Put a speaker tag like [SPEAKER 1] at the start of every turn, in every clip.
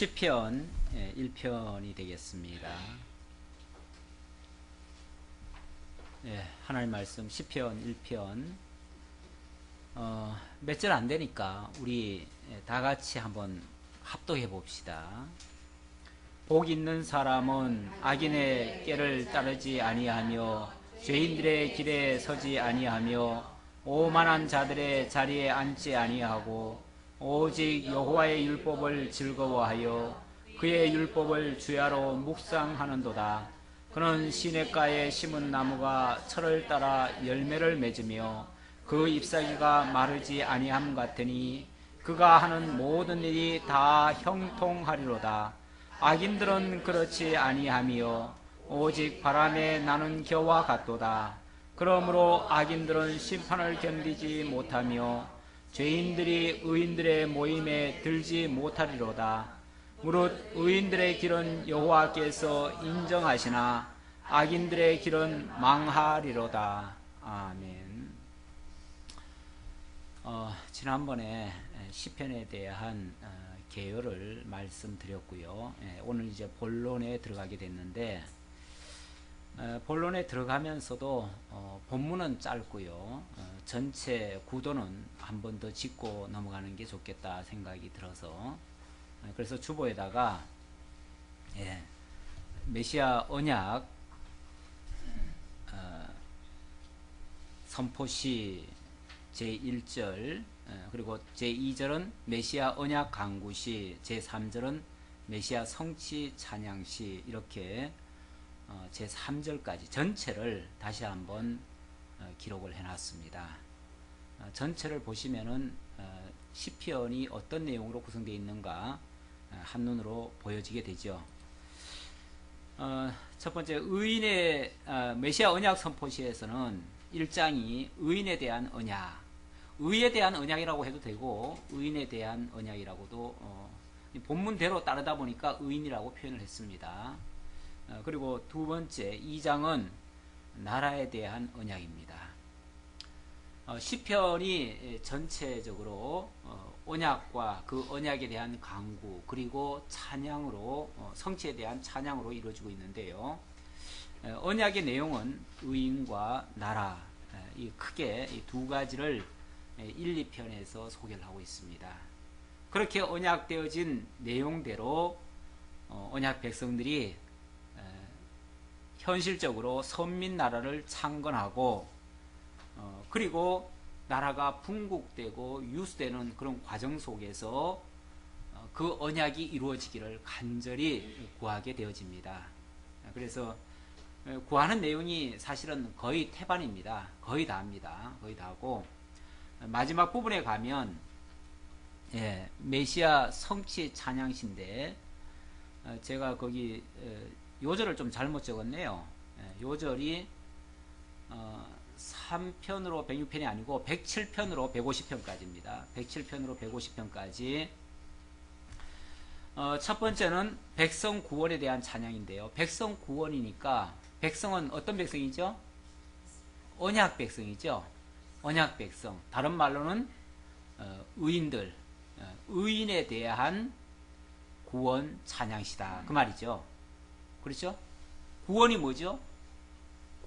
[SPEAKER 1] 시편 1편이 되겠습니다. 하나님 말씀 시편 1편 몇 절 안 되니까 우리 다 같이 한번 합독해 봅시다. 복 있는 사람은 악인의 꾀를 따르지 아니하며 죄인들의 길에 서지 아니하며 오만한 자들의 자리에 앉지 아니하고 오직 여호와의 율법을 즐거워하여 그의 율법을 주야로 묵상하는도다. 그는 시냇가에 심은 나무가 철을 따라 열매를 맺으며 그 잎사귀가 마르지 아니함 같으니 그가 하는 모든 일이 다 형통하리로다. 악인들은 그렇지 아니하며 오직 바람에 나는 겨와 같도다. 그러므로 악인들은 심판을 견디지 못하며 죄인들이 의인들의 모임에 들지 못하리로다. 무릇 의인들의 길은 여호와께서 인정하시나 악인들의 길은 망하리로다. 아멘. 지난번에 시편에 대한 개요를 말씀드렸고요. 오늘 이제 본론에 들어가게 됐는데 본론에 들어가면서도 본문은 짧고요. 전체 구도는 한 번 더 짚고 넘어가는 게 좋겠다 생각이 들어서 그래서 주보에다가 메시아 언약 선포시 제1절 그리고 제2절은 메시아 언약 강구시, 제3절은 메시아 성취 찬양시, 이렇게 제3절까지 전체를 다시 한번 기록을 해놨습니다. 전체를 보시면은 시편이 어떤 내용으로 구성되어 있는가 한눈으로 보여지게 되죠. 첫 번째 의인의 메시아 언약 선포시에서는 1장이 의인에 대한 언약, 의에 대한 언약이라고 해도 되고 의인에 대한 언약이라고도 본문대로 따르다 보니까 의인이라고 표현을 했습니다. 그리고 두 번째 2장은 나라에 대한 언약입니다. 시편이 전체적으로 언약과 그 언약에 대한 강구 그리고 찬양으로 성취에 대한 찬양으로 이루어지고 있는데요. 언약의 내용은 의인과 나라, 이 크게 이 두 가지를 1, 2편에서 소개를 하고 있습니다. 그렇게 언약되어진 내용대로 언약 백성들이 현실적으로 선민 나라를 창건하고 그리고 나라가 풍국되고 유수되는 그런 과정 속에서 그 언약이 이루어지기를 간절히 구하게 되어집니다. 그래서 구하는 내용이 사실은 거의 태반입니다. 거의 다입니다. 거의 다고 마지막 부분에 가면 메시아 성취 찬양시인데 제가 거기 요절을 좀 잘못 적었네요. 요절이 3편으로 106편이 아니고 107편으로 150편까지입니다. 107편으로 150편까지. 첫 번째는 백성 구원에 대한 찬양인데요. 백성 구원이니까 백성은 어떤 백성이죠? 언약 백성이죠. 언약 백성. 다른 말로는 의인들, 의인에 대한 구원 찬양시다. 그 말이죠. 그렇죠? 구원이 뭐죠?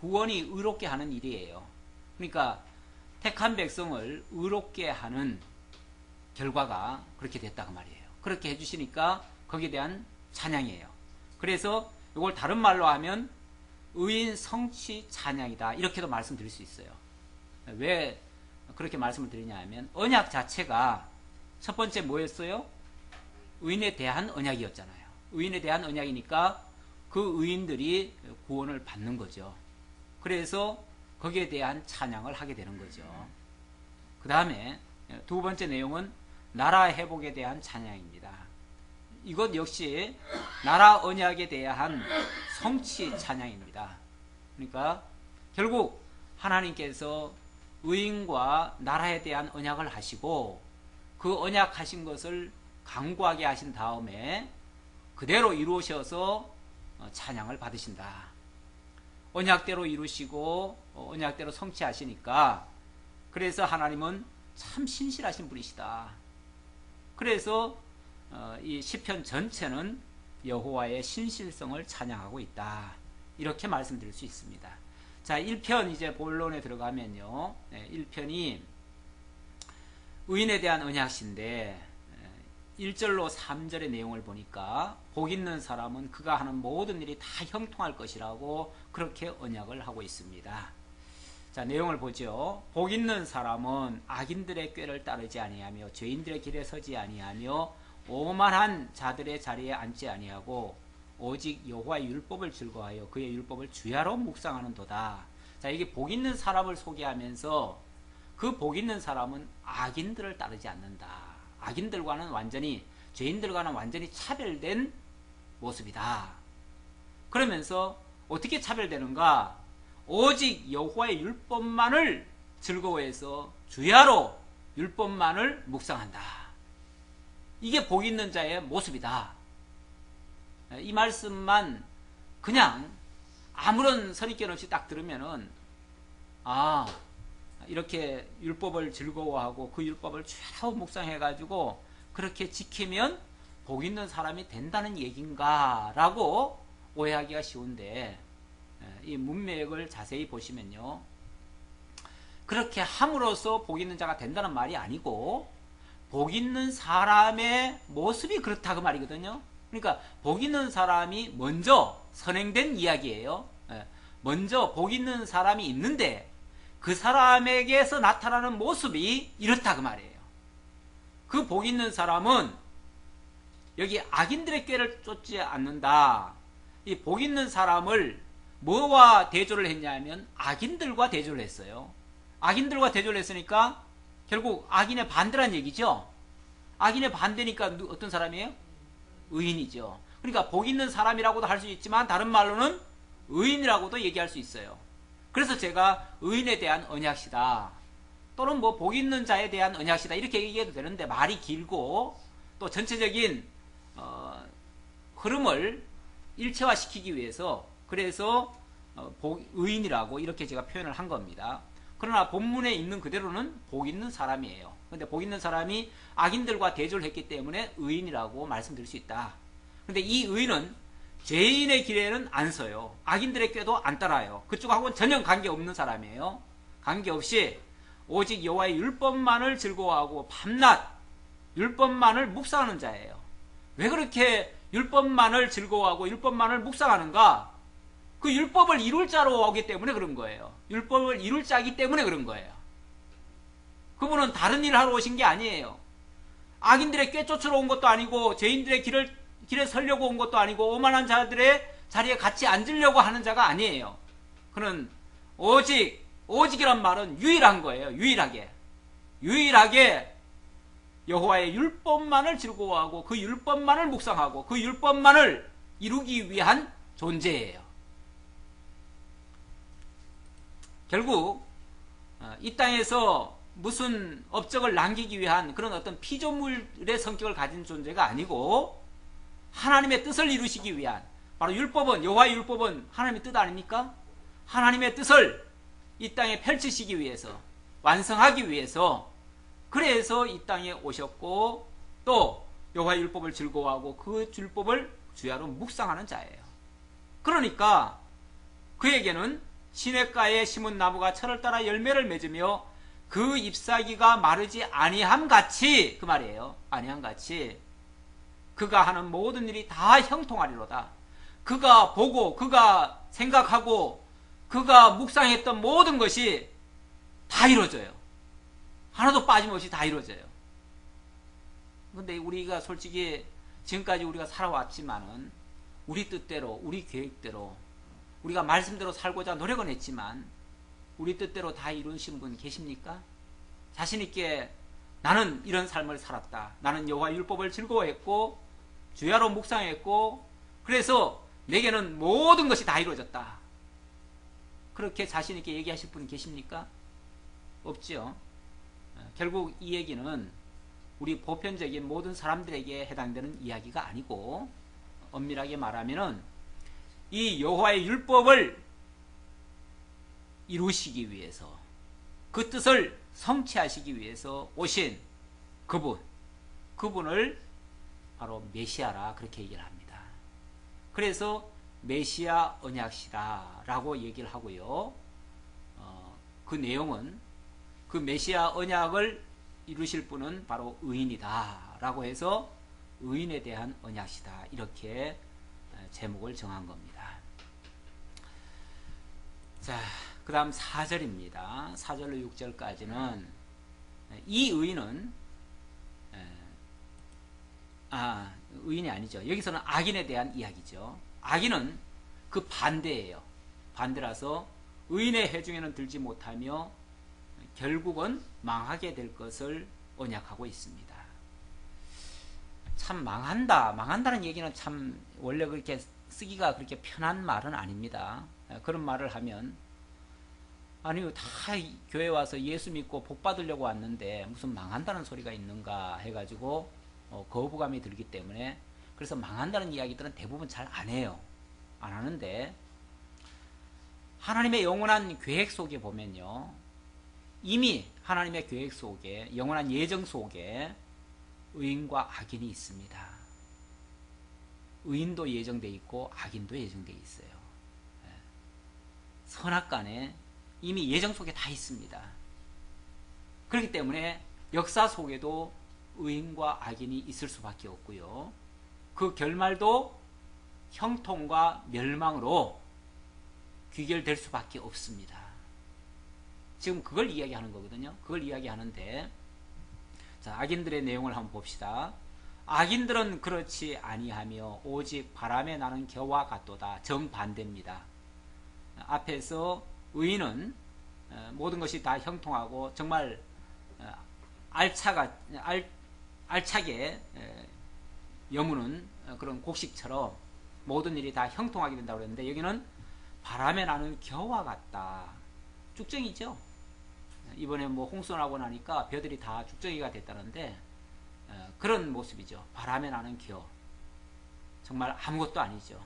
[SPEAKER 1] 구원이 의롭게 하는 일이에요. 그러니까 택한 백성을 의롭게 하는 결과가 그렇게 됐다 그 말이에요. 그렇게 해주시니까 거기에 대한 찬양이에요. 그래서 이걸 다른 말로 하면 의인 성취 찬양이다, 이렇게도 말씀드릴 수 있어요. 왜 그렇게 말씀을 드리냐 하면 언약 자체가 첫 번째 뭐였어요? 의인에 대한 언약이었잖아요. 의인에 대한 언약이니까 그 의인들이 구원을 받는 거죠. 그래서 거기에 대한 찬양을 하게 되는 거죠. 그 다음에 두 번째 내용은 나라 회복에 대한 찬양입니다. 이것 역시 나라 언약에 대한 성취 찬양입니다. 그러니까 결국 하나님께서 의인과 나라에 대한 언약을 하시고 그 언약 하신 것을 강구하게 하신 다음에 그대로 이루셔서 찬양을 받으신다. 언약대로 이루시고 언약대로 성취하시니까 그래서 하나님은 참 신실하신 분이시다. 그래서 이 시편 전체는 여호와의 신실성을 찬양하고 있다. 이렇게 말씀드릴 수 있습니다. 자, 1편 이제 본론에 들어가면요. 1편이 의인에 대한 언약시인데 1절로 3절의 내용을 보니까 복 있는 사람은 그가 하는 모든 일이 다 형통할 것이라고 그렇게 언약을 하고 있습니다. 자, 내용을 보죠. 복 있는 사람은 악인들의 꾀를 따르지 아니하며 죄인들의 길에 서지 아니하며 오만한 자들의 자리에 앉지 아니하고 오직 여호와의 율법을 즐거워하여 그의 율법을 주야로 묵상하는도다. 자, 이게 복 있는 사람을 소개하면서 그 복 있는 사람은 악인들을 따르지 않는다. 악인들과는 완전히, 죄인들과는 완전히 차별된 모습이다. 그러면서 어떻게 차별되는가? 오직 여호와의 율법만을 즐거워해서 주야로 율법만을 묵상한다. 이게 복 있는 자의 모습이다. 이 말씀만 그냥 아무런 선입견 없이 딱 들으면은 이렇게 율법을 즐거워하고 그 율법을 주야로 묵상해가지고 그렇게 지키면 복 있는 사람이 된다는 얘기인가 라고 오해하기가 쉬운데, 이 문맥을 자세히 보시면요, 그렇게 함으로써 복 있는 자가 된다는 말이 아니고 복 있는 사람의 모습이 그렇다 그 말이거든요. 그러니까 복 있는 사람이 먼저 선행된 이야기예요. 먼저 복 있는 사람이 있는데 그 사람에게서 나타나는 모습이 이렇다 그 말이에요. 그 복 있는 사람은 여기 악인들의 꾀를 쫓지 않는다. 이 복 있는 사람을 뭐와 대조를 했냐면 악인들과 대조를 했어요. 악인들과 대조를 했으니까 결국 악인의 반대란 얘기죠. 악인의 반대니까 어떤 사람이에요? 의인이죠. 그러니까 복 있는 사람이라고도 할 수 있지만 다른 말로는 의인이라고도 얘기할 수 있어요. 그래서 제가 의인에 대한 언약시다, 또는 뭐 복 있는 자에 대한 언약시다 이렇게 얘기해도 되는데 말이 길고 또 전체적인 흐름을 일체화시키기 위해서 그래서 의인이라고 이렇게 제가 표현을 한 겁니다. 그러나 본문에 있는 그대로는 복 있는 사람이에요. 근데 복 있는 사람이 악인들과 대조를 했기 때문에 의인이라고 말씀드릴 수 있다. 근데 이 의인은 죄인의 길에는 안 서요. 악인들의 꾀도 안 따라요. 그쪽하고는 전혀 관계없는 사람이에요. 관계없이 오직 여호와의 율법만을 즐거워하고 밤낮 율법만을 묵상하는 자예요. 왜 그렇게 율법만을 즐거워하고 율법만을 묵상하는가? 그 율법을 이룰 자로 오기 때문에 그런 거예요. 율법을 이룰 자이기 때문에 그런 거예요. 그분은 다른 일을 하러 오신 게 아니에요. 악인들의 꾀 쫓으러 온 것도 아니고 죄인들의 길에 서려고 온 것도 아니고 오만한 자들의 자리에 같이 앉으려고 하는 자가 아니에요. 그는 오직이란 말은 유일한 거예요. 유일하게 여호와의 율법만을 즐거워하고 그 율법만을 묵상하고 그 율법만을 이루기 위한 존재예요. 결국 이 땅에서 무슨 업적을 남기기 위한 그런 어떤 피조물의 성격을 가진 존재가 아니고 하나님의 뜻을 이루시기 위한, 바로 율법은, 여호와의 율법은 하나님의 뜻 아닙니까? 하나님의 뜻을 이 땅에 펼치시기 위해서, 완성하기 위해서, 그래서 이 땅에 오셨고 또 여호와의 율법을 즐거워하고 그 율법을 주야로 묵상하는 자예요. 그러니까 그에게는 시냇가에 심은 나무가 철을 따라 열매를 맺으며 그 잎사귀가 마르지 아니함 같이, 그 말이에요. 아니함 같이 그가 하는 모든 일이 다 형통하리로다. 그가 보고 그가 생각하고 그가 묵상했던 모든 것이 다 이루어져요. 하나도 빠짐없이 다 이루어져요. 근데 우리가 솔직히 지금까지 우리가 살아왔지만은 우리 뜻대로, 우리 계획대로, 우리가 말씀대로 살고자 노력은 했지만 우리 뜻대로 다 이루신 분 계십니까? 자신있게 나는 이런 삶을 살았다. 나는 여호와 율법을 즐거워했고 주야로 묵상했고 그래서 내게는 모든 것이 다 이루어졌다. 그렇게 자신있게 얘기하실 분 계십니까? 없죠. 결국 이 얘기는 우리 보편적인 모든 사람들에게 해당되는 이야기가 아니고, 엄밀하게 말하면은 이 여호와의 율법을 이루시기 위해서, 그 뜻을 성취하시기 위해서 오신 그분을 바로 메시아라 그렇게 얘기를 합니다. 그래서 메시아 언약시다 라고 얘기를 하고요. 그 내용은 그 메시아 언약을 이루실 분은 바로 의인이다 라고 해서 의인에 대한 언약시다 이렇게 제목을 정한 겁니다. 자, 그 다음 4절입니다. 4절로 6절까지는 이 의인은 의인이 아니죠. 여기서는 악인에 대한 이야기죠. 악인은 그 반대예요. 반대라서 의인의 해중에는 들지 못하며 결국은 망하게 될 것을 언약하고 있습니다. 참 망한다는 얘기는 참 원래 그렇게 쓰기가 그렇게 편한 말은 아닙니다. 그런 말을 하면 아니 다 교회 와서 예수 믿고 복 받으려고 왔는데 무슨 망한다는 소리가 있는가 해가지고 거부감이 들기 때문에 그래서 망한다는 이야기들은 대부분 잘 안 해요. 안 하는데 하나님의 영원한 계획 속에 보면요, 이미 하나님의 계획 속에 영원한 예정 속에 의인과 악인이 있습니다. 의인도 예정되어 있고 악인도 예정되어 있어요. 선악간에 이미 예정 속에 다 있습니다. 그렇기 때문에 역사 속에도 의인과 악인이 있을 수밖에 없고요. 그 결말도 형통과 멸망으로 귀결될 수밖에 없습니다. 지금 그걸 이야기하는 거거든요. 그걸 이야기하는데, 자, 악인들의 내용을 한번 봅시다. 악인들은 그렇지 아니하며 오직 바람에 나는 겨와 같도다. 정반대입니다. 앞에서 의인은 모든 것이 다 형통하고 정말 알차게 여무는 그런 곡식처럼 모든 일이 다 형통하게 된다고 그랬는데, 여기는 바람에 나는 겨와 같다. 쭉정이죠. 이번에 뭐 홍수 나고 나니까 벼들이 다 쭉정이가 됐다는데 그런 모습이죠. 바람에 나는 겨. 정말 아무것도 아니죠.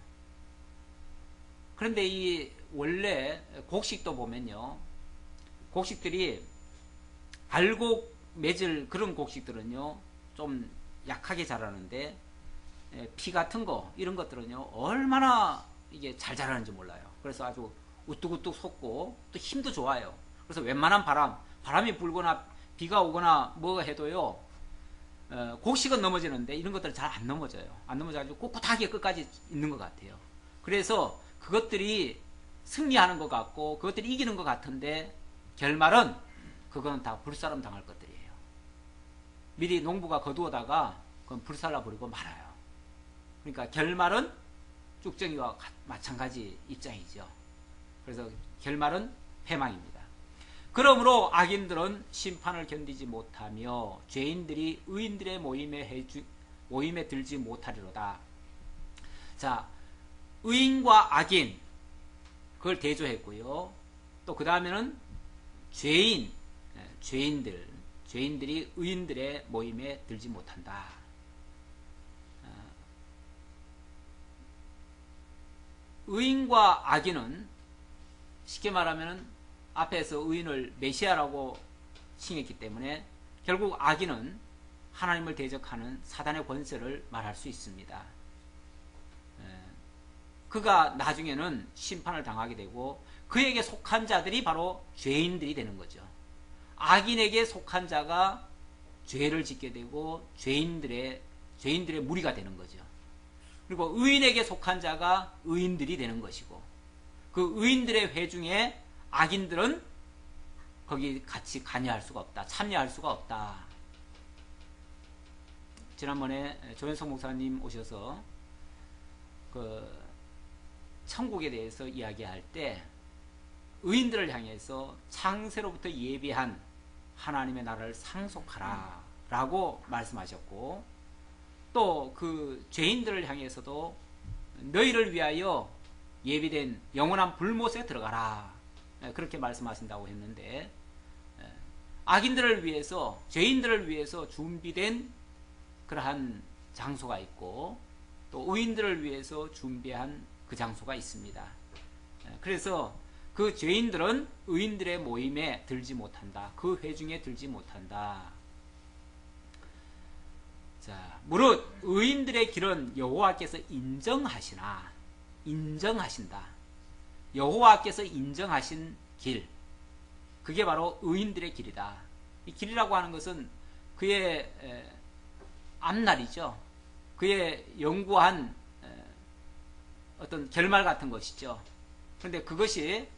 [SPEAKER 1] 그런데 이 원래 곡식도 보면요, 곡식들이 알곡 맺을 그런 곡식들은요 좀 약하게 자라는데 피 같은 거 이런 것들은요 얼마나 이게 잘 자라는지 몰라요. 그래서 아주 우뚝우뚝 솟고 또 힘도 좋아요. 그래서 웬만한 바람이 불거나 비가 오거나 뭐가 해도요 곡식은 넘어지는데 이런 것들은 잘 안 넘어져요. 안 넘어져가지고 꿋꿋하게 끝까지 있는 것 같아요. 그래서 그것들이 승리하는 것 같고 그것들이 이기는 것 같은데 결말은 그거는 다 불사름 당할 것들이에요. 미리 농부가 거두어다가 그건 불살라 버리고 말아요. 그러니까 결말은 쭉정이와 마찬가지 입장이죠. 그래서 결말은 패망입니다. 그러므로 악인들은 심판을 견디지 못하며 죄인들이 의인들의 모임에 들지 못하리로다. 자, 의인과 악인 그걸 대조했고요. 또 그 다음에는 죄인들이 의인들의 모임에 들지 못한다. 의인과 악인은 쉽게 말하면 앞에서 의인을 메시아라고 칭했기 때문에 결국 악인은 하나님을 대적하는 사단의 권세를 말할 수 있습니다. 그가 나중에는 심판을 당하게 되고 그에게 속한 자들이 바로 죄인들이 되는 거죠. 악인에게 속한 자가 죄를 짓게 되고 죄인들의 무리가 되는 거죠. 그리고 의인에게 속한 자가 의인들이 되는 것이고 그 의인들의 회중에 악인들은 거기 같이 관여할 수가 없다. 참여할 수가 없다. 지난번에 조현석 목사님 오셔서 그 천국에 대해서 이야기할 때 의인들을 향해서 창세로부터 예비한 하나님의 나라를 상속하라 라고 말씀하셨고, 또 그 죄인들을 향해서도 너희를 위하여 예비된 영원한 불못에 들어가라 그렇게 말씀하신다고 했는데, 악인들을 위해서 죄인들을 위해서 준비된 그러한 장소가 있고 또 의인들을 위해서 준비한 그 장소가 있습니다. 그래서 그 죄인들은 의인들의 모임에 들지 못한다. 그 회중에 들지 못한다. 자, 자, 무릇 의인들의 길은 여호와께서 인정하신다. 여호와께서 인정하신 길, 그게 바로 의인들의 길이다. 이 길이라고 하는 것은 그의 앞날이죠. 그의 연구한 어떤 결말 같은 것이죠. 그런데 그것이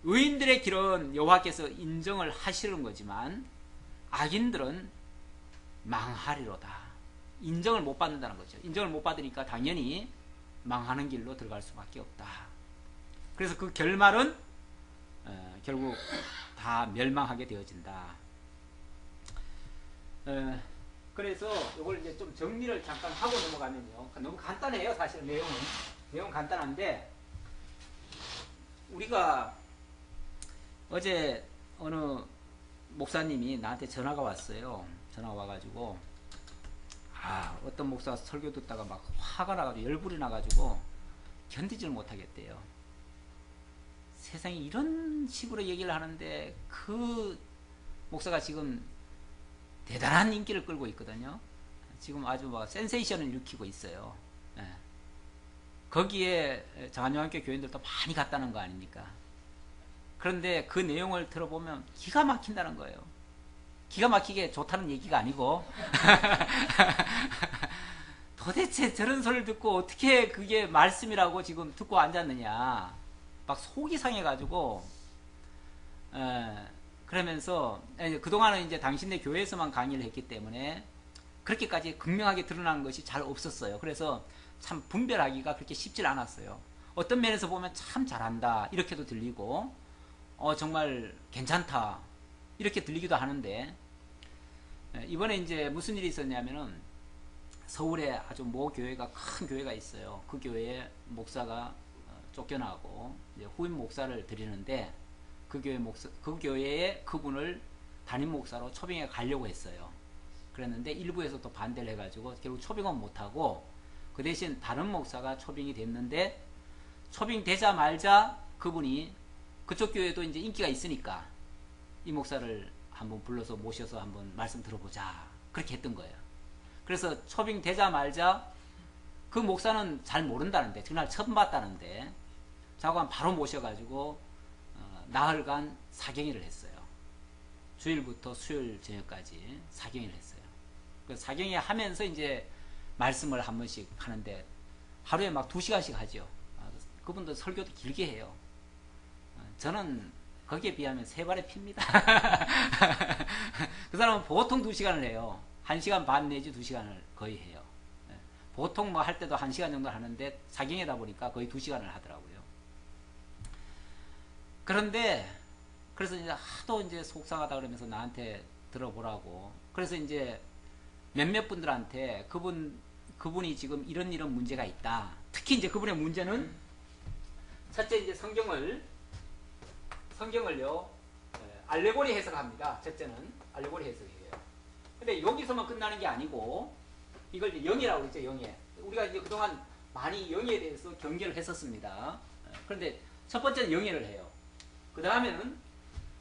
[SPEAKER 1] 의인들의 길은 여호와께서 인정을 하시는 거지만 악인들은 망하리로다. 인정을 못 받는다는 거죠. 인정을 못 받으니까 당연히 망하는 길로 들어갈 수밖에 없다. 그래서 그 결말은 결국 다 멸망하게 되어진다. 그래서 이걸 이제 좀 정리를 잠깐 하고 넘어가면요. 너무 간단해요. 사실 내용은 간단한데, 우리가 어제 어느 목사님이 나한테 전화가 왔어요. 전화가 와가지고 어떤 목사가 설교 듣다가 막 화가 나가지고 열불이 나가지고 견디지를 못하겠대요. 세상에 이런 식으로 얘기를 하는데 그 목사가 지금 대단한 인기를 끌고 있거든요. 지금 아주 막 센세이션을 일으키고 있어요. 예. 거기에 장안영학교 교인들도 많이 갔다는 거 아닙니까? 그런데 그 내용을 들어보면 기가 막힌다는 거예요. 기가 막히게 좋다는 얘기가 아니고 도대체 저런 소리를 듣고 어떻게 그게 말씀이라고 지금 듣고 앉았느냐, 막 속이 상해가지고 그러면서 그동안은 이제 당신네 교회에서만 강의를 했기 때문에 그렇게까지 극명하게 드러나는 것이 잘 없었어요. 그래서 참 분별하기가 그렇게 쉽지 않았어요. 어떤 면에서 보면 참 잘한다 이렇게도 들리고 정말 괜찮다 이렇게 들리기도 하는데, 이번에 이제 무슨 일이 있었냐면은 서울에 아주 모 교회가 큰 교회가 있어요. 그 교회에 목사가 쫓겨나고 이제 후임 목사를 드리는데 그 교회에 그분을 담임 목사로 초빙해 가려고 했어요. 그랬는데 일부에서 또 반대를 해가지고 결국 초빙은 못하고 그 대신 다른 목사가 초빙이 됐는데, 초빙 되자마자 그분이 그쪽 교회도 이제 인기가 있으니까 이 목사를 한번 불러서 모셔서 한번 말씀 들어보자 그렇게 했던 거예요. 그래서 초빙 되자마자 그 목사는 잘 모른다는데, 그날 처음 봤다는데 자관 바로 모셔가지고 나흘간 사경회를 했어요. 주일부터 수요일 저녁까지 사경회를 했어요. 그 사경회 하면서 이제 말씀을 한 번씩 하는데 하루에 막 2시간씩 하죠. 그분도 설교도 길게 해요. 저는 거기에 비하면 3발의 피입니다. 그 사람은 보통 2시간을 해요. 1시간 반 내지 2시간을 거의 해요. 보통 뭐 할 때도 1시간 정도 하는데 사경회다 보니까 거의 2시간을 하더라고요. 그런데 그래서 이제 하도 이제 속상하다 그러면서 나한테 들어보라고. 그래서 이제 몇몇 분들한테 그분이 지금 이런 문제가 있다. 특히 이제 그분의 문제는 첫째 이제 성경을요 알레고리 해석합니다. 첫째는 알레고리 해석이에요. 근데 여기서만 끝나는 게 아니고 이걸 이제 영예라고 그랬죠. 영예. 우리가 이제 그동안 많이 영예에 대해서 경계를 했었습니다. 그런데 첫 번째는 영예를 해요. 그 다음에는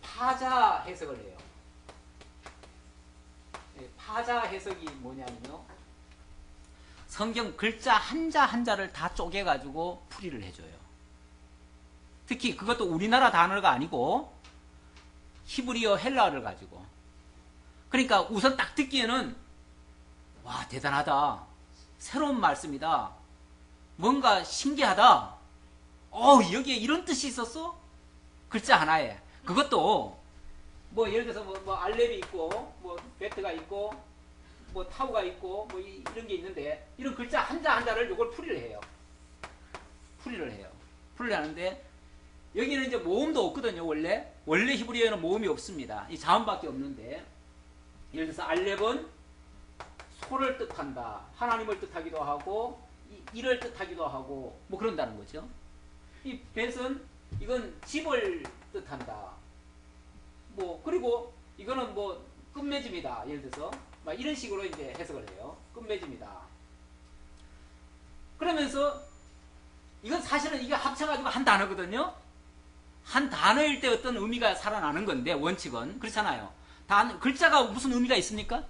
[SPEAKER 1] 파자 해석을 해요. 파자 해석이 뭐냐면요, 성경 글자 한자 한자를 다 쪼개가지고 풀이를 해줘요. 특히 그것도 우리나라 단어가 아니고 히브리어 헬라어를 가지고. 그러니까 우선 딱 듣기에는 와 대단하다, 새로운 말씀이다, 뭔가 신기하다, 여기에 이런 뜻이 있었어? 글자 하나에. 그것도 뭐 예를 들어서 뭐 알렙이 있고 뭐 베트가 있고 뭐 타우가 있고 뭐 이런 게 있는데, 이런 글자 한자 한자를 이걸 풀이를 해요. 풀이를 하는데 여기는 이제 모음도 없거든요. 원래 히브리어에는 모음이 없습니다. 이 자음밖에 없는데, 예를 들어서 알렙은 소를 뜻한다, 하나님을 뜻하기도 하고 이를 뜻하기도 하고 뭐 그런다는 거죠. 이 벳은 이건 집을 뜻한다. 뭐 그리고 이거는 뭐 끝맺음이다. 예를 들어서 막 이런 식으로 이제 해석을 해요. 끝맺음이다. 그러면서 이건 사실은 이게 합쳐가지고 한 단어거든요. 한 단어일 때 어떤 의미가 살아나는 건데, 원칙은 그렇잖아요. 글자가 무슨 의미가 있습니까?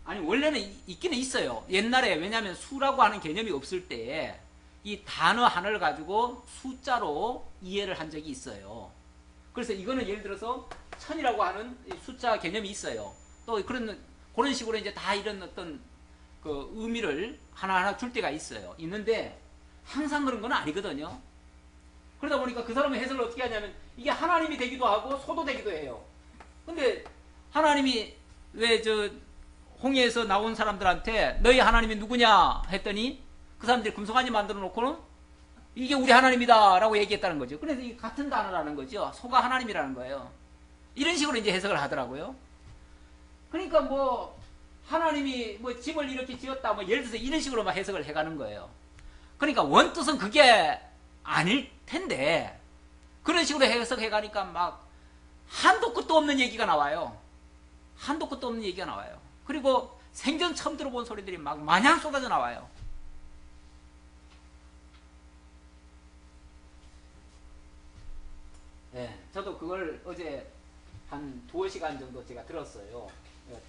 [SPEAKER 1] 아니 원래는 있기는 있어요. 옛날에 왜냐하면 수라고 하는 개념이 없을 때 이 단어 하나를 가지고 숫자로 이해를 한 적이 있어요. 그래서 이거는 예를 들어서 천이라고 하는 숫자 개념이 있어요. 또 그런 식으로 이제 다 이런 어떤 그 의미를 하나하나 줄 때가 있어요. 있는데 항상 그런 건 아니거든요. 그러다 보니까 그 사람의 해석을 어떻게 하냐면 이게 하나님이 되기도 하고 소도 되기도 해요. 근데 하나님이 왜 홍해에서 나온 사람들한테 너희 하나님이 누구냐 했더니 그 사람들이 금송아지 만들어 놓고는 이게 우리 하나님이다 라고 얘기했다는 거죠. 그래서 이게 같은 단어라는 거죠. 소가 하나님이라는 거예요. 이런 식으로 이제 해석을 하더라고요. 그러니까 뭐 하나님이 뭐 집을 이렇게 지었다 뭐 예를 들어서 이런 식으로 막 해석을 해가는 거예요. 그러니까 원뜻은 그게 아닐 텐데 그런 식으로 해석해 가니까 막 한도 끝도 없는 얘기가 나와요. 한도 끝도 없는 얘기가 나와요. 그리고 생전 처음 들어본 소리들이 막 마냥 쏟아져 나와요. 네, 저도 그걸 어제 한 2시간 정도 제가 들었어요.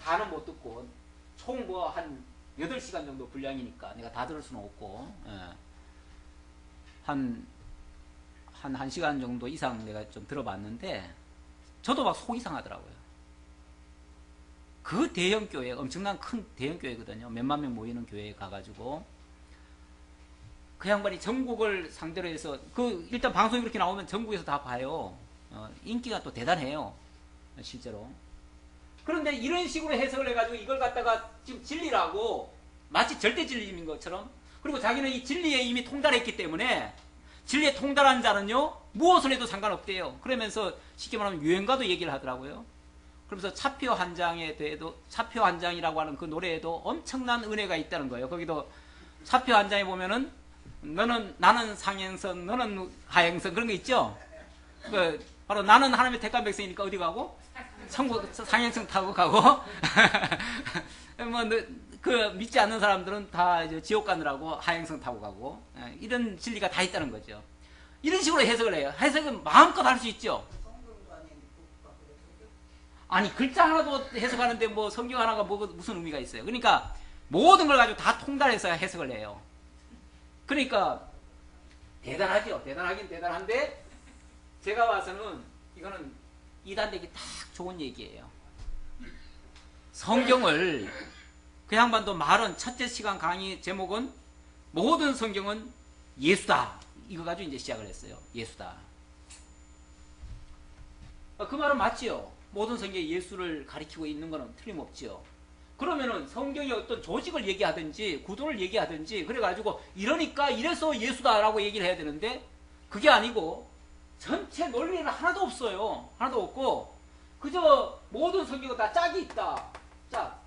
[SPEAKER 1] 다는 못 듣고 총 뭐 한 8시간 정도 분량이니까 내가 다 들을 수는 없고 한 1시간 정도 이상 내가 좀 들어봤는데 저도 막 속이 상하더라고요. 그 대형 교회, 엄청난 큰 대형 교회거든요. 몇만 명 모이는 교회에 가가지고 그 양반이 전국을 상대로 해서 일단 방송이 그렇게 나오면 전국에서 다 봐요. 인기가 또 대단해요. 실제로. 그런데 이런 식으로 해석을 해가지고 이걸 갖다가 지금 진리라고 마치 절대 진리인 것처럼 그리고 자기는 이 진리에 이미 통달했기 때문에 진리에 통달한 자는요 무엇을 해도 상관없대요. 그러면서 쉽게 말하면 유행가도 얘기를 하더라고요. 그러면서 차표 한 장에 대해도 차표 한 장이라고 하는 그 노래에도 엄청난 은혜가 있다는 거예요. 거기도 차표 한 장에 보면은 나는 상행성 너는 하행성 그런 거 있죠. 바로 나는 하나님의 택한 백성이니까 어디 가고 천국 상행성 타고 가고 뭐 믿지 않는 사람들은 다 이제 지옥 가느라고 하행성 타고 가고 이런 진리가 다 있다는 거죠. 이런 식으로 해석을 해요. 해석은 마음껏 할 수 있죠. 아니 글자 하나도 해석하는데 뭐 성경 하나가 무슨 의미가 있어요. 그러니까 모든 걸 가지고 다 통달해서 해석을 해요. 그러니까 대단하죠. 대단하긴 대단한데 제가 봐서는 이거는 이단되기 딱 좋은 얘기예요. 성경을 그 양반도 말은 첫째 시간 강의 제목은 모든 성경은 예수다. 이거 가지고 이제 시작을 했어요. 예수다. 그 말은 맞지요. 모든 성경이 예수를 가리키고 있는 것은 틀림없지요. 그러면은 성경의 어떤 조직을 얘기하든지 구도를 얘기하든지 그래가지고 이러니까 이래서 예수다라고 얘기를 해야 되는데 그게 아니고 전체 논리는 하나도 없어요. 하나도 없고 그저 모든 성경은 다 짝이 있다. 짝.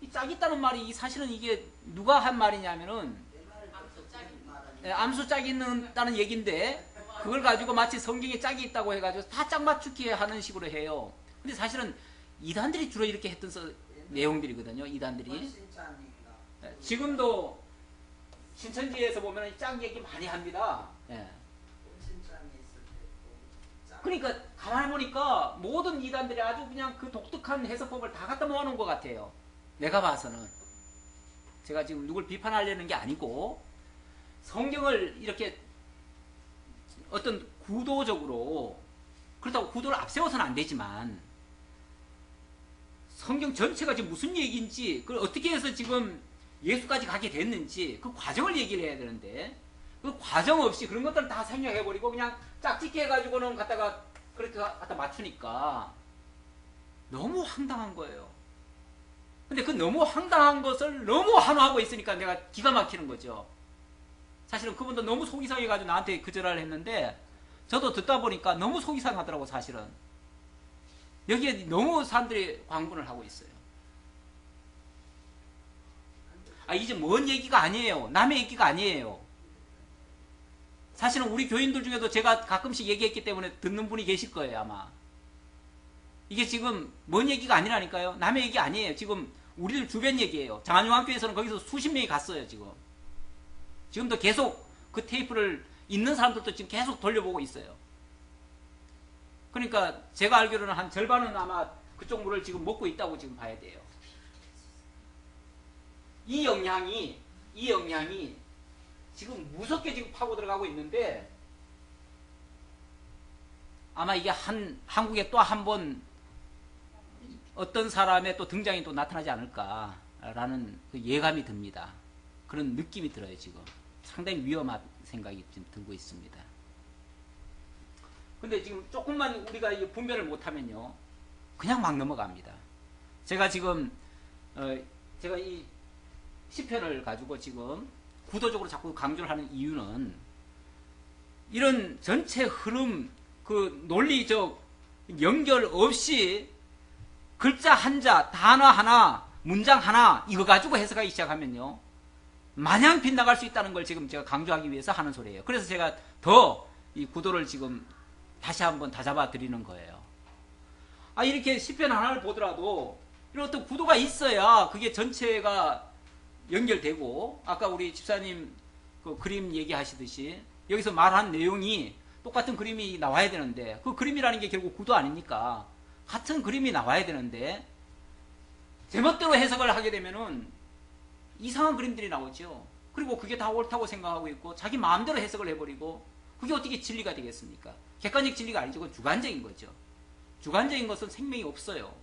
[SPEAKER 1] 이 짝이 있다는 말이 사실은 이게 누가 한 말이냐면은 암수 짝이 있다는 얘기인데 그걸 가지고 마치 성경에 짝이 있다고 해가지고 다 짝 맞추기 하는 식으로 해요. 근데 사실은 이단들이 주로 이렇게 했던 내용들이거든요. 이단들이. 지금도 신천지에서 보면 짝 얘기 많이 합니다. 그러니까 가만히 보니까 모든 이단들이 아주 그냥 그 독특한 해석법을 다 갖다 모아놓은 것 같아요. 내가 봐서는. 제가 지금 누굴 비판하려는 게 아니고 성경을 이렇게 어떤 구도적으로 그렇다고 구도를 앞세워서는 안 되지만 성경 전체가 지금 무슨 얘기인지 그걸 어떻게 해서 지금 예수까지 가게 됐는지 그 과정을 얘기를 해야 되는데 그 과정 없이 그런 것들을 다 생략해버리고 그냥 짝짓기 해가지고는 갖다가 그렇게 갖다 맞추니까 너무 황당한 거예요. 근데 그 너무 황당한 것을 너무 한호하고 있으니까 내가 기가 막히는 거죠. 사실은 그분도 너무 속이 상해가지고 나한테 그 절하를 했는데 저도 듣다 보니까 너무 속이 상하더라고 사실은. 여기에 너무 사람들이 광분을 하고 있어요. 이제 먼 얘기가 아니에요. 남의 얘기가 아니에요. 사실은 우리 교인들 중에도 제가 가끔씩 얘기했기 때문에 듣는 분이 계실 거예요 아마. 이게 지금 먼 얘기가 아니라니까요. 남의 얘기 아니에요. 지금 우리들 주변 얘기예요. 장안용학교에서는 거기서 수십 명이 갔어요 지금. 지금도 계속 그 테이프를 있는 사람들도 지금 계속 돌려보고 있어요. 그러니까 제가 알기로는 한 절반은 아마 그쪽 물을 지금 먹고 있다고 지금 봐야 돼요. 이 영향이 지금 무섭게 지금 파고 들어가고 있는데 아마 이게 한국에 또 한 번 어떤 사람의 또 등장이 또 나타나지 않을까라는 그 예감이 듭니다. 그런 느낌이 들어요. 지금 상당히 위험한 생각이 지금 들고 있습니다. 근데 지금 조금만 우리가 분별을 못하면요 그냥 막 넘어갑니다. 제가 지금 제가 이 시편을 가지고 지금 구도적으로 자꾸 강조를 하는 이유는 이런 전체 흐름 그 논리적 연결 없이 글자 한자, 단어 하나, 문장 하나 이거 가지고 해석하기 시작하면요 마냥 빗나갈 수 있다는 걸 지금 제가 강조하기 위해서 하는 소리예요. 그래서 제가 더 이 구도를 지금 다시 한번 다잡아 드리는 거예요. 이렇게 시편 하나를 보더라도 이런 어떤 구도가 있어야 그게 전체가 연결되고 아까 우리 집사님 그 그림 얘기하시듯이 여기서 말한 내용이 똑같은 그림이 나와야 되는데 그 그림이라는 게 결국 구도 아닙니까? 같은 그림이 나와야 되는데 제멋대로 해석을 하게 되면은 이상한 그림들이 나오죠. 그리고 그게 다 옳다고 생각하고 있고 자기 마음대로 해석을 해버리고 그게 어떻게 진리가 되겠습니까? 객관적 진리가 아니죠. 그건 주관적인 거죠. 주관적인 것은 생명이 없어요.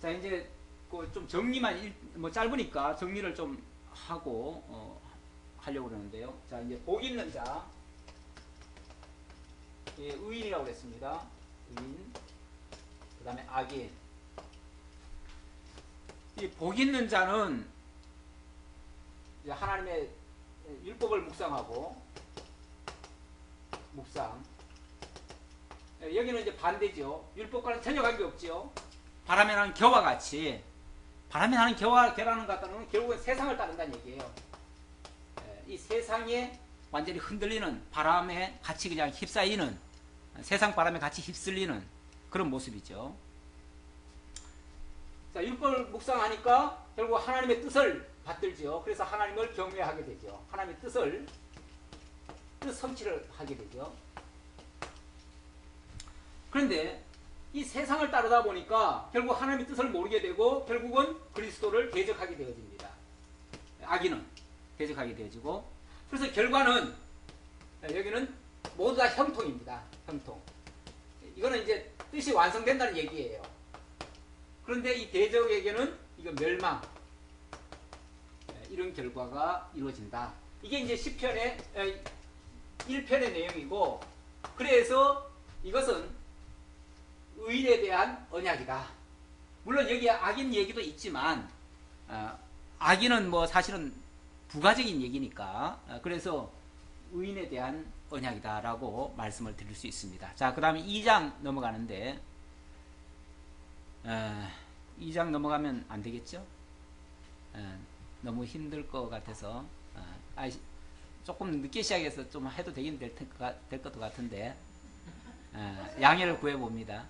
[SPEAKER 1] 자 이제 그 좀 정리만 뭐 짧으니까 정리를 좀 하고 하려고 그러는데요. 자 이제 복 있는 자 의인이라고 그랬습니다. 의인 그 다음에 악인. 이 복 있는 자는 이제 하나님의 율법을 묵상 여기는 이제 반대죠. 율법과는 전혀 관계없죠. 바람에 나는 겨와 같이 바람에 나는 겨와 겨라는 것 같다는 건 결국은 세상을 따른다는 얘기예요. 이 세상에 완전히 흔들리는 바람에 같이 그냥 휩싸이는 세상 바람에 같이 휩쓸리는 그런 모습이죠. 자, 율법을 묵상하니까 결국 하나님의 뜻을 받들죠. 그래서 하나님을 경외하게 되죠. 하나님의 뜻 성취를 하게 되죠. 그런데 이 세상을 따르다 보니까 결국 하나님의 뜻을 모르게 되고 결국은 그리스도를 대적하게 되어집니다. 악인은 대적하게 되어지고 그래서 결과는 여기는 모두 다 형통입니다. 형통. 이거는 이제 뜻이 완성된다는 얘기예요. 그런데 이 대적에게는 이거 멸망 이런 결과가 이루어진다. 이게 이제 시편의 1편의 내용이고 그래서 이것은 의인에 대한 언약이다. 물론 여기에 악인 얘기도 있지만 악인은 뭐 사실은 부가적인 얘기니까 그래서 의인에 대한 언약이다라고 말씀을 드릴 수 있습니다. 자, 그 다음에 2장 넘어가는데 2장 넘어가면 안 되겠죠? 너무 힘들 것 같아서 조금 늦게 시작해서 좀 해도 되긴 될 것도 같은데 양해를 구해봅니다.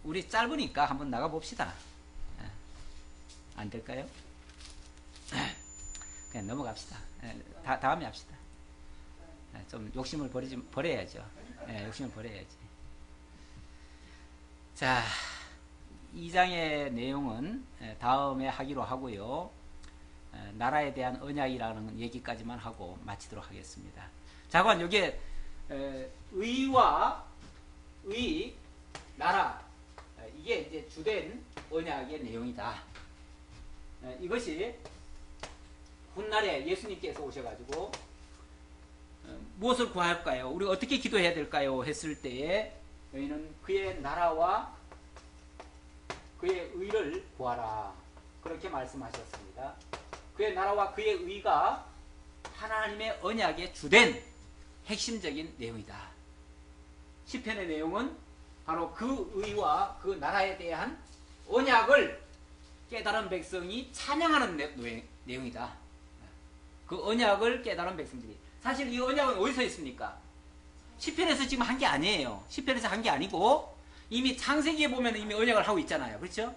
[SPEAKER 1] 우리 짧으니까 한번 나가봅시다. 안 될까요? 그냥 넘어갑시다. 다음에 합시다. 좀 욕심을 버려야죠. 욕심을 버려야지. 자, 2장의 내용은 다음에 하기로 하고요. 나라에 대한 언약이라는 얘기까지만 하고 마치도록 하겠습니다. 자, 그럼 여기에 의와 의, 나라 이게 이제 주된 언약의 내용이다. 이것이 훗날에 예수님께서 오셔가지고 무엇을 구할까요? 우리가 어떻게 기도해야 될까요? 했을 때에 너희는 그의 나라와 그의 의를 구하라. 그렇게 말씀하셨습니다. 그의 나라와 그의 의가 하나님의 언약의 주된 핵심적인 내용이다. 시편의 내용은 바로 그 의와 그 나라에 대한 언약을 깨달은 백성이 찬양하는 내용이다. 그 언약을 깨달은 백성들이. 사실 이 언약은 어디서 있습니까? 시편에서 지금 한 게 아니에요. 시편에서 한 게 아니고 이미 창세기에 보면 이미 언약을 하고 있잖아요. 그렇죠?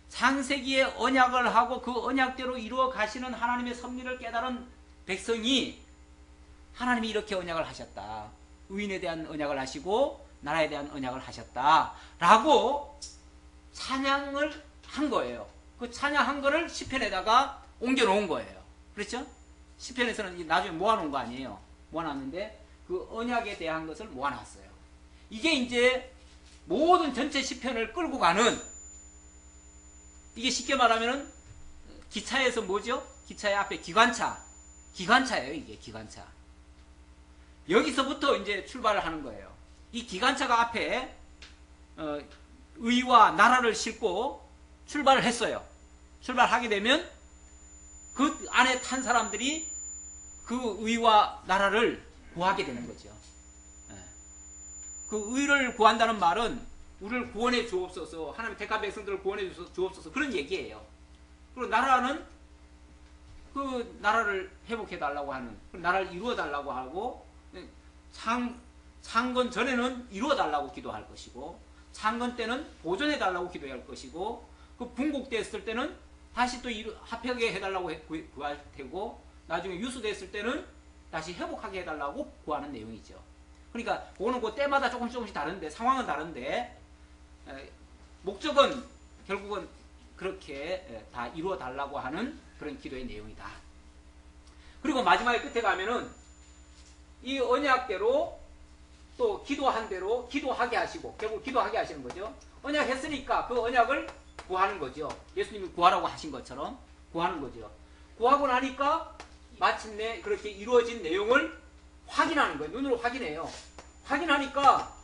[SPEAKER 1] 창세기에 언약을 하고 그 언약대로 이루어 가시는 하나님의 섭리를 깨달은 백성이 하나님이 이렇게 언약을 하셨다. 의인에 대한 언약을 하시고 나라에 대한 언약을 하셨다라고 찬양을 한 거예요. 그 찬양한 거를 시편에다가 옮겨 놓은 거예요. 그렇죠? 시편에서는 나중에 모아놓은 거 아니에요. 모아놨는데 그 언약에 대한 것을 모아놨어요. 이게 이제 모든 전체 시편을 끌고 가는, 이게 쉽게 말하면은 기차에서 뭐죠? 기차의 앞에 기관차예요. 이게 기관차. 여기서부터 이제 출발을 하는 거예요. 이 기관차가 앞에 의와 나라를 싣고 출발을 했어요. 출발하게 되면 그 안에 탄 사람들이 그 의와 나라를 구하게 되는 거죠. 그 의를 구한다는 말은 우리를 구원해 주옵소서, 하나님 택한 백성들을 구원해 주옵소서, 그런 얘기예요. 그리고 나라는 그 나라를 회복해 달라고 하는, 그 나라를 이루어 달라고 하고, 창건 전에는 이루어 달라고 기도할 것이고, 창건 때는 보존해 달라고 기도할 것이고, 그 분국됐을 때는 다시 또 합하게 해달라고 구할 테고, 나중에 유수됐을 때는 다시 회복하게 해달라고 구하는 내용이죠. 그러니까 그거는 그 때마다 조금씩 다른데, 상황은 다른데, 목적은 결국은 그렇게 다 이루어 달라고 하는 그런 기도의 내용이다. 그리고 마지막에 끝에 가면은 이 언약대로 또 기도한 대로 기도하게 하시고, 결국 기도하게 하시는 거죠. 언약했으니까 그 언약을 구하는 거죠. 예수님이 구하라고 하신 것처럼 구하는 거죠. 구하고 나니까 마침내 그렇게 이루어진 내용을 확인하는 거예요. 눈으로 확인해요. 확인하니까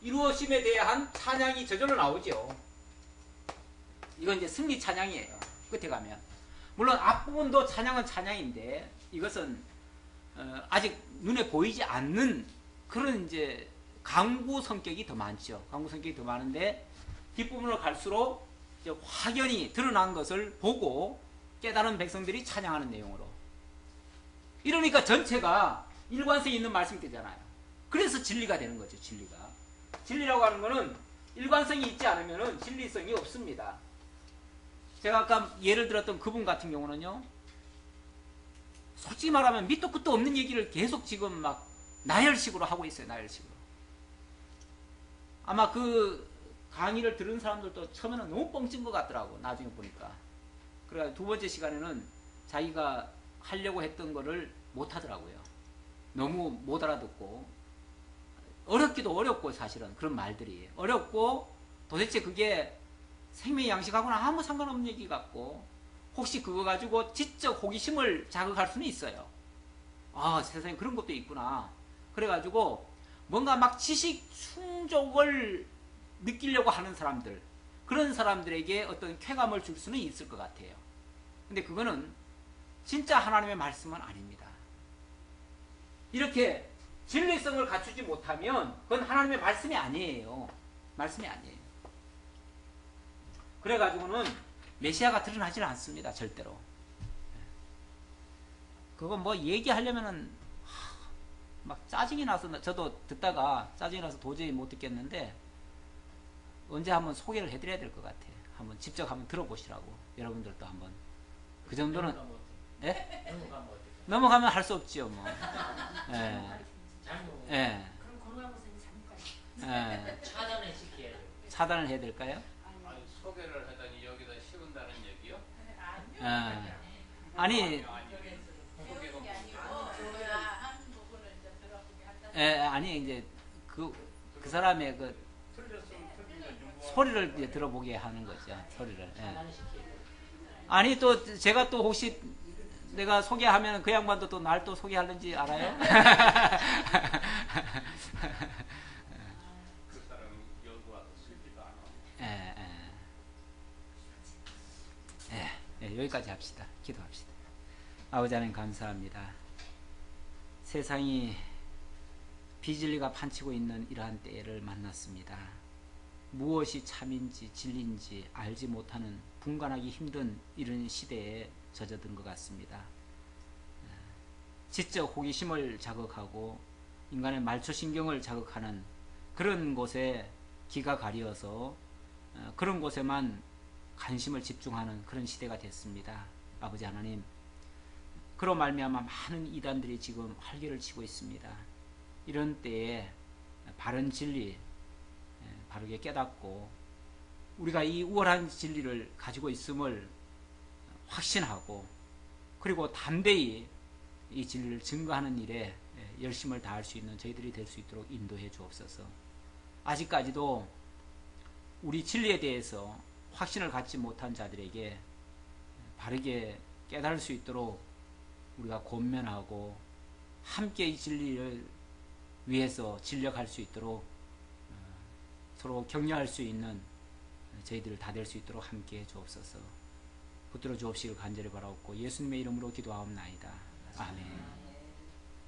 [SPEAKER 1] 이루어짐에 대한 찬양이 저절로 나오죠. 이건 이제 승리 찬양이에요. 끝에 가면. 물론 앞부분도 찬양은 찬양인데, 이것은 아직 눈에 보이지 않는 그런 이제 강구 성격이 더 많죠. 강구 성격이 더 많은데, 뒷부분으로 갈수록 이제 확연히 드러난 것을 보고 깨달은 백성들이 찬양하는 내용으로. 이러니까 전체가 일관성 있는 말씀이 되잖아요. 그래서 진리가 되는 거죠. 진리가. 진리라고 하는 거는 일관성이 있지 않으면 진리성이 없습니다. 제가 아까 예를 들었던 그분 같은 경우는요, 솔직히 말하면 밑도 끝도 없는 얘기를 계속 지금 막 나열식으로 하고 있어요. 나열식으로. 아마 그 강의를 들은 사람들도 처음에는 너무 뻥친 것 같더라고. 나중에 보니까. 그래서 두 번째 시간에는 자기가 하려고 했던 거를 못 하더라고요. 너무 못 알아듣고, 어렵기도 어렵고, 사실은 그런 말들이 어렵고, 도대체 그게 생명의 양식하고는 아무 상관없는 얘기 같고, 혹시 그거 가지고 지적 호기심을 자극할 수는 있어요. 아, 세상에 그런 것도 있구나. 그래가지고 뭔가 막 지식 충족을 느끼려고 하는 사람들, 그런 사람들에게 어떤 쾌감을 줄 수는 있을 것 같아요. 근데 그거는 진짜 하나님의 말씀은 아닙니다. 이렇게 진리성을 갖추지 못하면 그건 하나님의 말씀이 아니에요. 말씀이 아니에요. 그래가지고는 메시아가 드러나질 않습니다. 절대로. 그거 뭐 얘기하려면은 막 짜증이 나서, 저도 듣다가 짜증이 나서 도저히 못 듣겠는데, 언제 한번 소개를 해드려야 될 것 같아요. 한번 직접 한번 들어보시라고. 여러분들도 한번. 그 정도는. 예? 넘어가면 할 수 없지요, 뭐. 예. 예. 예. 차단을 해야 될까요?
[SPEAKER 2] 아니, 소개를 하더니 여기다 씌운다는 얘기요?
[SPEAKER 1] 예. 아니, 아니, 이제 그 사람의 그 소리를 이제 들어보게 하는 거죠. 소리를. 예. 아니, 또 제가 또 혹시 내가 소개하면 그 양반도 또 날 또 소개하는지 알아요?
[SPEAKER 2] 그 사람은 여기 와서 쓰지도 않아.
[SPEAKER 1] 여기까지 합시다. 기도합시다. 아버지 하나님 감사합니다. 세상이 비진리가 판치고 있는 이러한 때를 만났습니다. 무엇이 참인지 진리인지 알지 못하는, 분간하기 힘든 이런 시대에 젖어든 것 같습니다. 지적 호기심을 자극하고 인간의 말초신경을 자극하는 그런 곳에 기가 가려서 그런 곳에만 관심을 집중하는 그런 시대가 됐습니다. 아버지 하나님, 그로 말미암아 많은 이단들이 지금 활개를 치고 있습니다. 이런 때에 바른 진리, 바르게 깨닫고 우리가 이 우월한 진리를 가지고 있음을 확신하고 그리고 담대히 이 진리를 증거하는 일에 열심을 다할 수 있는 저희들이 될 수 있도록 인도해 주옵소서. 아직까지도 우리 진리에 대해서 확신을 갖지 못한 자들에게 바르게 깨달을 수 있도록 우리가 권면하고 함께 이 진리를 위해서 진력할 수 있도록 서로 격려할 수 있는 저희들 다 될 수 있도록 함께 해 주옵소서. 붙들어 주옵시길 간절히 바라옵고 예수님의 이름으로 기도하옵나이다. 아멘.